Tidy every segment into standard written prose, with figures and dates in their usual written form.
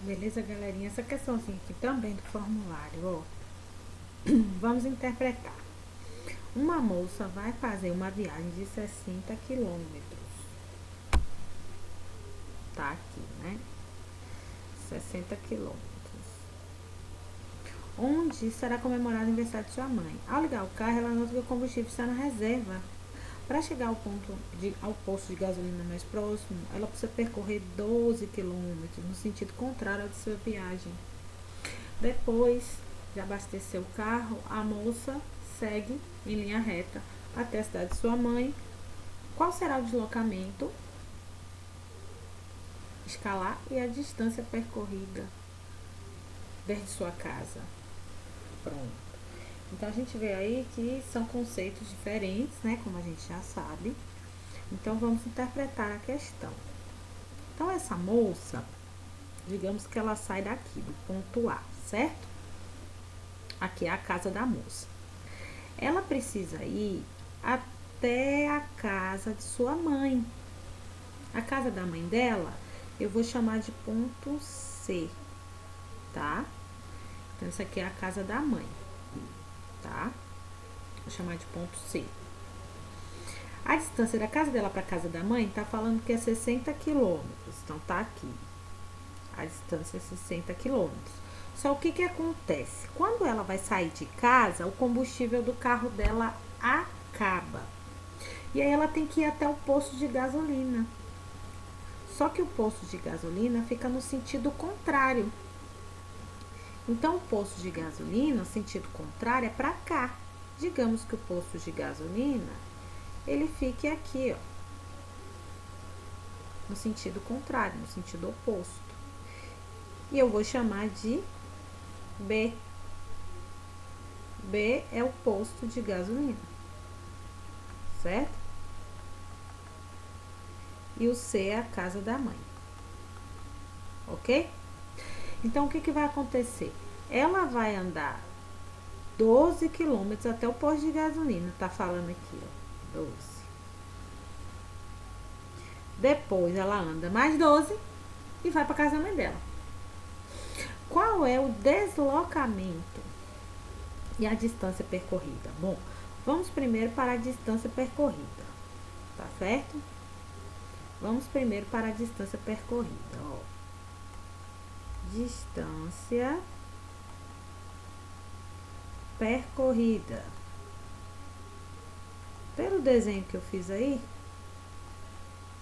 Beleza, galerinha? Essa questãozinha aqui também do formulário, ó. Vamos interpretar. Uma moça vai fazer uma viagem de 60 quilômetros. Tá aqui, né? 60 quilômetros. Onde será comemorado o aniversário de sua mãe? Ao ligar o carro, ela nota que o combustível está na reserva. Para chegar ao posto de gasolina mais próximo, ela precisa percorrer 12 quilômetros no sentido contrário ao de sua viagem. Depois de abastecer o carro, a moça segue em linha reta até a cidade de sua mãe. Qual será o deslocamento, escalar e a distância percorrida desde sua casa? Pronto. Então a gente vê aí que são conceitos diferentes, né? Como a gente já sabe. Então vamos interpretar a questão. Então essa moça, digamos que ela sai daqui do ponto A, certo? Aqui é a casa da moça. Ela precisa ir até a casa de sua mãe. A casa da mãe dela, eu vou chamar de ponto C, tá? Então, essa aqui é a casa da mãe, tá? Vou chamar de ponto C. A distância da casa dela para a casa da mãe tá falando que é 60 quilômetros. Então, tá aqui. A distância é 60 quilômetros. Só o que acontece? Quando ela vai sair de casa, o combustível do carro dela acaba. E aí ela tem que ir até o posto de gasolina. Só que o posto de gasolina fica no sentido contrário. Então, o posto de gasolina, no sentido contrário, é para cá. Digamos que o posto de gasolina, ele fique aqui, ó, no sentido contrário, no sentido oposto. E eu vou chamar de B. B é o posto de gasolina, certo? E o C é a casa da mãe, ok? Então, o que vai acontecer? Ela vai andar 12 quilômetros até o posto de gasolina, tá falando aqui, ó, 12. Depois ela anda mais 12 e vai para casa da mãe dela. Qual é o deslocamento e a distância percorrida? Bom, vamos primeiro para a distância percorrida, tá certo? Vamos primeiro para a distância percorrida, ó. Distância percorrida. Pelo desenho que eu fiz aí,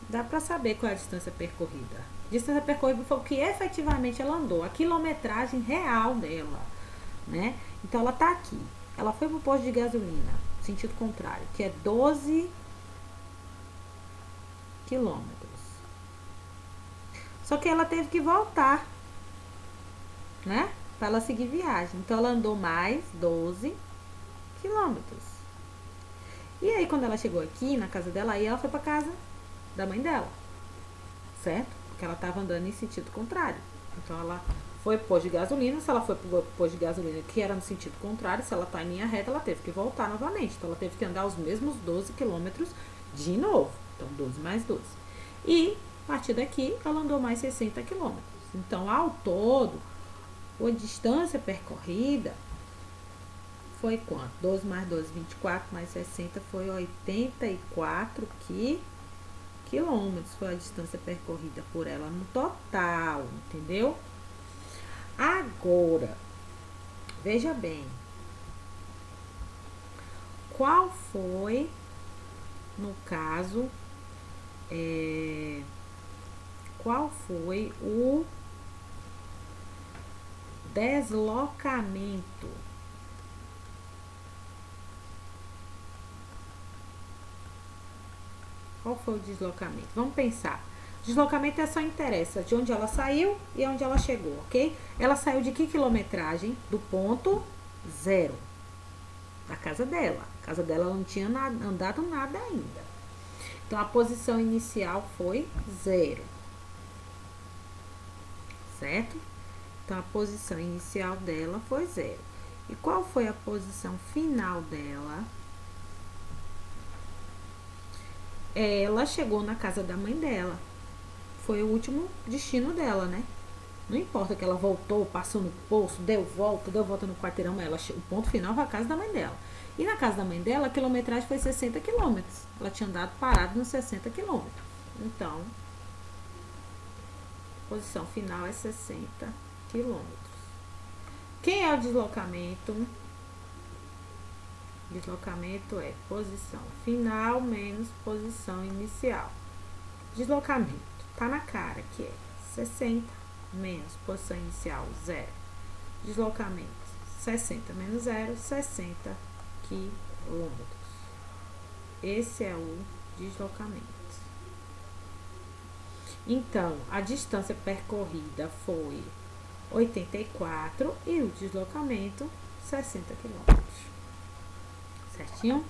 dá para saber qual é a distância percorrida. Distância percorrida foi o que efetivamente ela andou, a quilometragem real dela, né? Então ela tá aqui. Ela foi pro posto de gasolina, sentido contrário, que é 12 quilômetros. Só que ela teve que voltar, né? Para ela seguir viagem. Então ela andou mais 12 quilômetros. E aí quando ela chegou aqui na casa dela, aí ela foi para casa da mãe dela, certo? Porque ela estava andando em sentido contrário. Então ela foi pro posto de gasolina. Se ela foi pro posto de gasolina que era no sentido contrário, se ela tá em linha reta, ela teve que voltar novamente. Então ela teve que andar os mesmos 12 quilômetros de novo. Então 12 mais 12. E a partir daqui ela andou mais 60 quilômetros. Então ao todo, a distância percorrida foi quanto? 12 mais 12, 24 mais 60 foi 84 quilômetros. Foi a distância percorrida por ela no total, entendeu? Agora, veja bem, qual foi, no caso, qual foi o deslocamento? Qual foi o deslocamento? Vamos pensar. Deslocamento só interessa de onde ela saiu e onde ela chegou, ok? Ela saiu de que quilometragem? Do ponto zero, da casa dela. A casa dela não tinha andado nada ainda. Então a posição inicial foi zero, certo? Então a posição inicial dela foi zero. E qual foi a posição final dela? Ela chegou na casa da mãe dela. Foi o último destino dela, né? Não importa que ela voltou, passou no poço, deu volta no quarteirão, mas o ponto final foi a casa da mãe dela. E na casa da mãe dela, a quilometragem foi 60 quilômetros. Ela tinha andado parado nos 60 quilômetros. Então, posição final é 60 quilômetros. Quem é o deslocamento? Deslocamento é posição final menos posição inicial. Deslocamento, tá na cara que é 60 menos posição inicial, 0. Deslocamento, 60 menos 0, 60 quilômetros. Esse é o deslocamento. Então, a distância percorrida foi 84 e o deslocamento 60 quilômetros. Certinho?